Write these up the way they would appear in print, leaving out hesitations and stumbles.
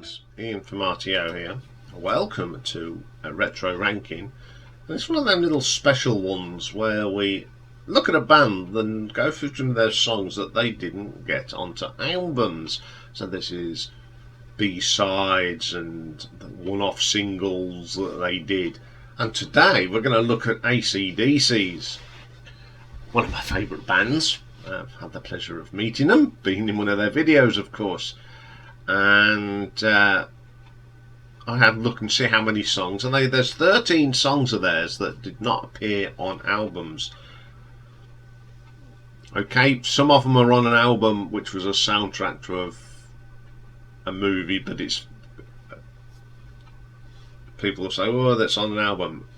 Greetings, Ian from RTO here. Welcome to a retro ranking. And it's one of them little special ones where we look at a band and go through some of their songs that they didn't get onto albums. So this is B-sides and the one-off singles that they did. And today we're going to look at AC/DC's, one of my favourite bands. I've had the pleasure of meeting them, being in one of their videos, of course. And I had a look and see how many songs, and there's 13 songs of theirs that did not appear on albums. Okay, some of them are on an album which was a soundtrack to a movie, but it's people will say, oh, that's on an album.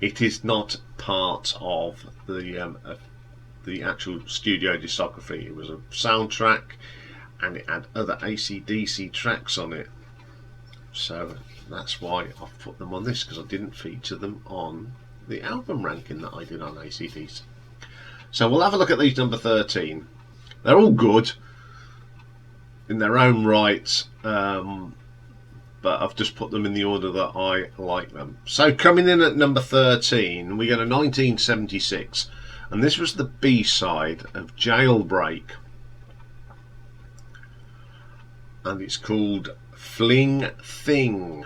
It is not part of the actual studio discography. It was a soundtrack, and it had other AC/DC tracks on it, so that's why I've put them on this, because I didn't feature them on the album ranking that I did on AC/DC. So we'll have a look at these number 13. They're all good in their own right, but I've just put them in the order that I like them. So coming in at number 13, we get a 1976, and this was the B-side of Jailbreak, and it's called Fling Thing.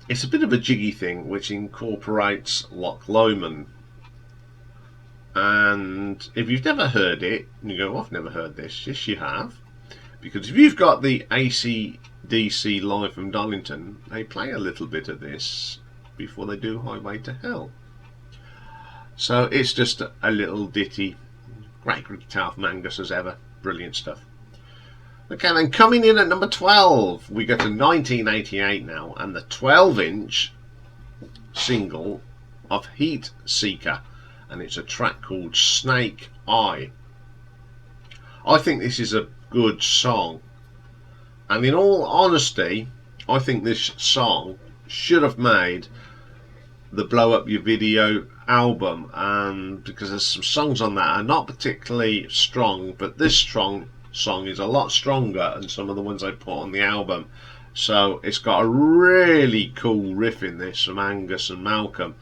It's a bit of a jiggy thing which incorporates Loch Lomond, and if you've never heard it and you go, oh, I've never heard this, yes you have, because if you've got the AC/DC Live from Donington, they play a little bit of this before they do Highway to Hell. So it's just a little ditty. Great guitar from Angus as ever, brilliant stuff. Okay, then coming in at number 12, we go to 1988 now, and the 12-inch single of Heat Seeker, and it's a track called Snake Eye. I think this is a good song, and in all honesty, I think this song should have made the Blow Up Your Video album, and because there's some songs on that are not particularly strong, but this song is a lot stronger than some of the ones I put on the album. So it's got a really cool riff in this from Angus and Malcolm,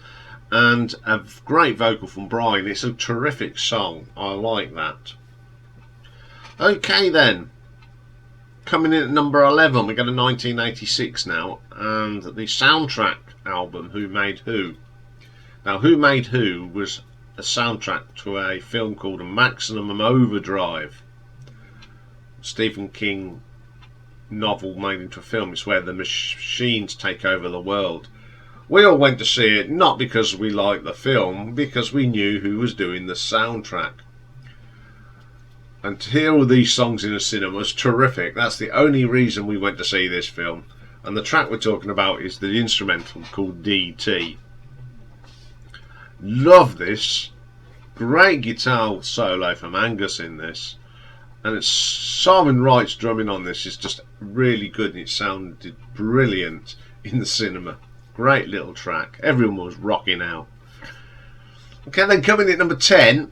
and a great vocal from Brian. It's a terrific song, I like that. Okay then, coming in at number 11, we got a 1986 now, and the soundtrack album Who Made Who. Now Who Made Who was a soundtrack to a film called Maximum Overdrive, Stephen King novel made into a film. It's where the machines take over the world. We all went to see it not because we liked the film, because we knew who was doing the soundtrack. And to hear all these songs in a cinema was terrific. That's the only reason we went to see this film. And the track we're talking about is the instrumental called DT. Love this. Great guitar solo from Angus in this. And it's Simon Wright's drumming on this is just really good, and it sounded brilliant in the cinema. Great little track. Everyone was rocking out. Okay, then coming in at number 10,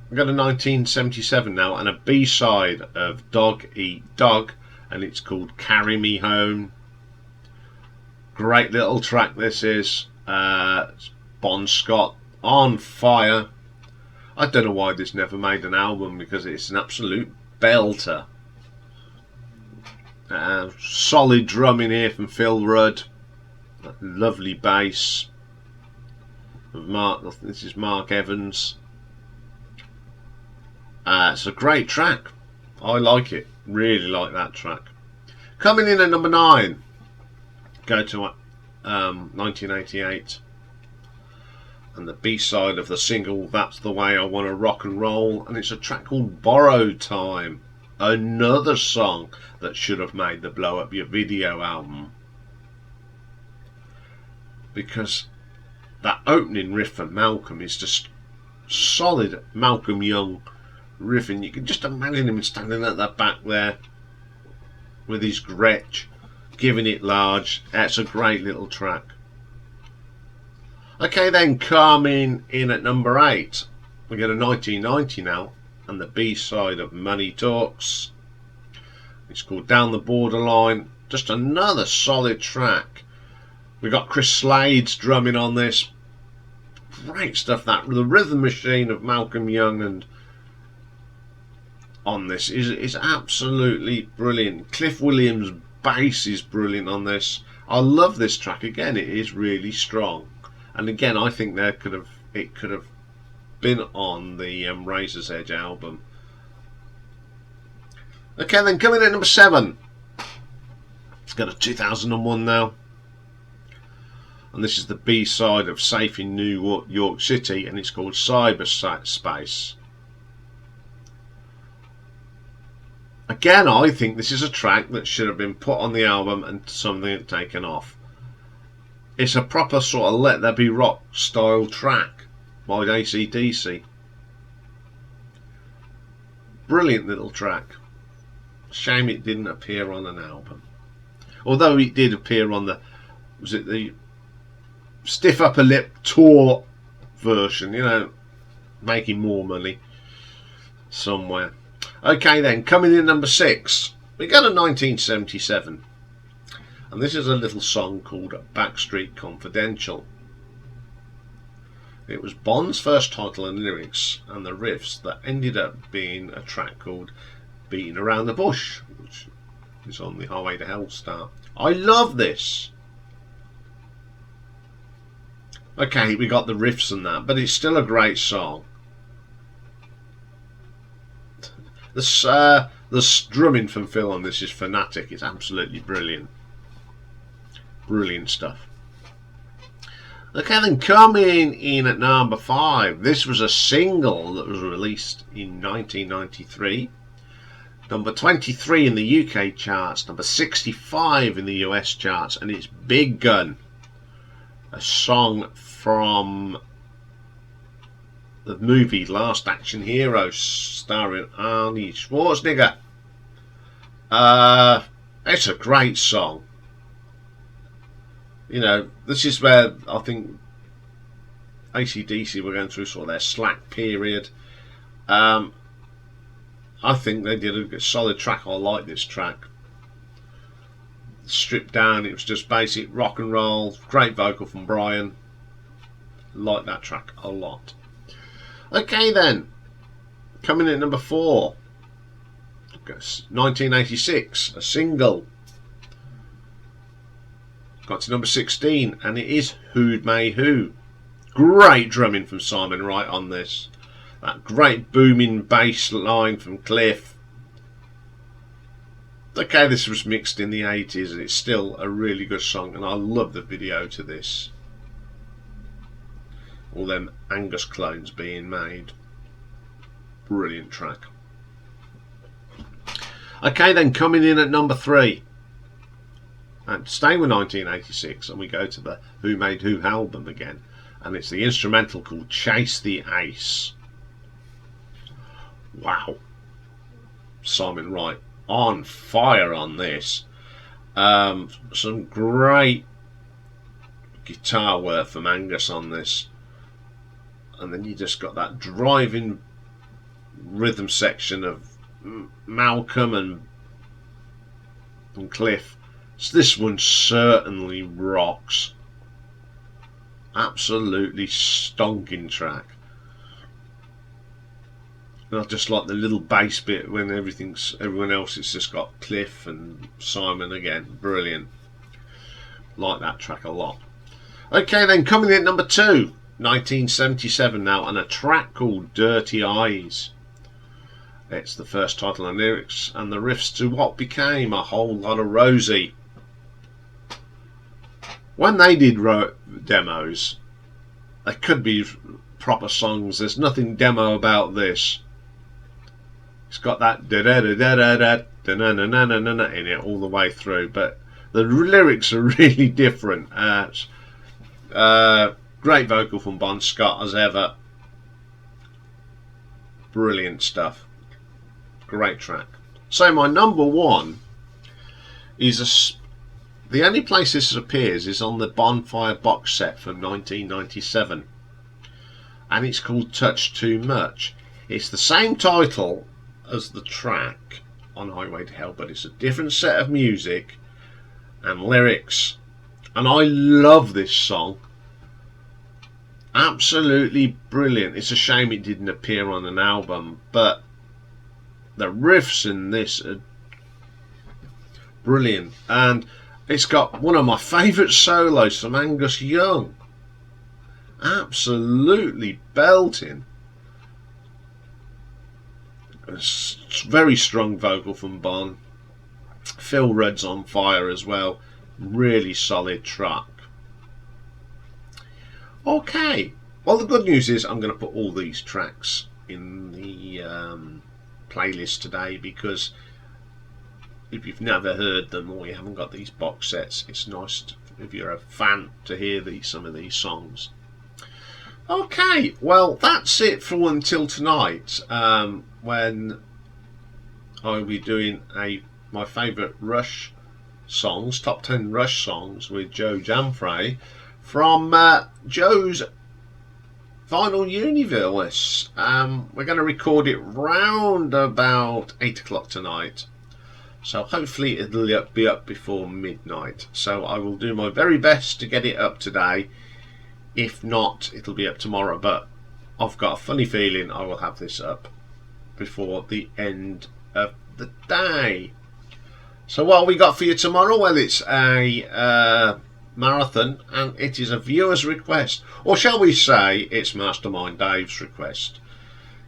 we've got a 1977 now, and a B-side of Dog Eat Dog, and it's called Carry Me Home. Great little track this is. Bon Scott on fire. I don't know why this never made an album, because it's an absolute belter. Solid drumming here from Phil Rudd. Lovely bass of Mark. This is Mark Evans. It's a great track. I like it. Really like that track. Coming in at number 9, go to 1988. And the B-side of the single That's the Way I Want to Rock and Roll, and it's a track called Borrowed Time, another song that should have made the Blow Up Your Video album, because that opening riff from Malcolm is just solid Malcolm Young riffing. You can just imagine him standing at the back there with his Gretsch, giving it large. It's a great little track. Okay, then coming in at number 8, we get a 1990 now, and the B-side of Money Talks. It's called Down the Borderline. Just another solid track. We got Chris Slade's drumming on this. Great stuff. That the rhythm machine of Malcolm Young and on this is absolutely brilliant. Cliff Williams' bass is brilliant on this. I love this track. Again, it is really strong. And again, I think it could have been on the Razor's Edge album. Okay, then coming in at number 7. It's got a 2001 now. And this is the B-side of Safe in New York City, and it's called Cyberspace. Again, I think this is a track that should have been put on the album and something taken off. It's a proper sort of Let There Be Rock style track by AC/DC. Brilliant little track. Shame it didn't appear on an album. Although it did appear on the Stiff Upper Lip tour version, you know, making more money somewhere. Okay then, coming in number 6, we got a 1977, and this is a little song called Backstreet Confidential. It was Bond's first title and lyrics and the riffs that ended up being a track called Beating Around the Bush, which is on the Highway to Hell start. I love this. Okay, we got the riffs and that, but it's still a great song. The drumming from Phil on this is fanatic. It's absolutely brilliant. Brilliant stuff. Okay, then coming in at number 5. This was a single that was released in 1993. Number 23 in the UK charts. Number 65 in the US charts. And it's Big Gun. A song from the movie Last Action Hero, starring Arnie Schwarzenegger. It's a great song. You know, this is where I think AC/DC were going through sort of their slack period. I think they did a solid track. I like this track. Stripped down, it was just basic rock and roll. Great vocal from Brian. Like that track a lot. Okay then, coming in at number 4, 1986, a single. Got to number 16, and it is Who'd May Who. Great drumming from Simon Wright on this. That great booming bass line from Cliff. Okay, this was mixed in the 80s and it's still a really good song, and I love the video to this. All them Angus clones being made. Brilliant track. Okay then, coming in at number 3. And staying with 1986, and we go to the Who Made Who album again. And it's the instrumental called Chase the Ace. Wow. Simon Wright on fire on this. Some great guitar work from Angus on this, and then you just got that driving rhythm section of Malcolm and Cliff. So this one certainly rocks. Absolutely stonking track. And I just like the little bass bit when everyone else has just got Cliff and Simon again. Brilliant. Like that track a lot. Okay then, coming in at number 2, 1977 now, and a track called Dirty Eyes. It's the first title and lyrics and the riffs to what became A Whole Lot of Rosie. When they did demos, they could be proper songs. There's nothing demo about this. It's got that da da da da da da na na na na na in it all the way through, but the lyrics are really different. Great vocal from Bon Scott as ever. Brilliant stuff. Great track. So my number 1 is the only place this appears is on the Bonfire box set from 1997, and it's called Touch Too Much. It's the same title as the track on Highway to Hell, but it's a different set of music and lyrics, and I love this song. Absolutely brilliant. It's a shame it didn't appear on an album, but the riffs in this are brilliant, and it's got one of my favourite solos from Angus Young. Absolutely belting. A very strong vocal from Bon. Phil Rudd's on fire as well. Really solid track. Okay, well, the good news is I'm going to put all these tracks in the playlist today, because if you've never heard them or you haven't got these box sets, it's nice if you're a fan to hear some of these songs. Okay, well, that's it for until tonight, when I'll be doing my favourite Rush songs, top 10 Rush songs with Joe Jamfray from Joe's Vinyl Universe. We're going to record it round about 8 o'clock tonight, so hopefully it'll be up before midnight. So I will do my very best to get it up today. If not, it'll be up tomorrow, but I've got a funny feeling I will have this up before the end of the day. So what have we got for you tomorrow? Well, it's a marathon, and it is a viewer's request, or shall we say it's Mastermind Dave's request.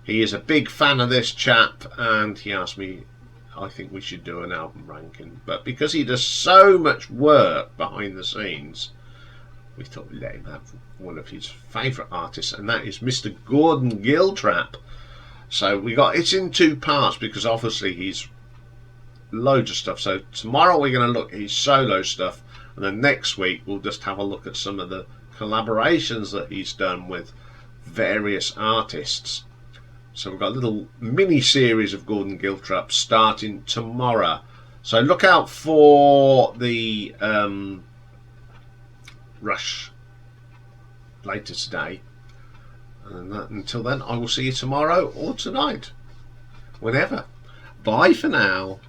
He is a big fan of this chap, and he asked me, I think we should do an album ranking, but because he does so much work behind the scenes, we thought we'd let him have one of his favourite artists, and that is Mr. Gordon Giltrap. So it's in two parts, because obviously he's loads of stuff. So tomorrow we're going to look at his solo stuff, and then next week we'll just have a look at some of the collaborations that he's done with various artists. So we've got a little mini series of Gordon Giltrap starting tomorrow. So look out for the Rush later today, and until then I will see you tomorrow or tonight, whenever. Bye for now.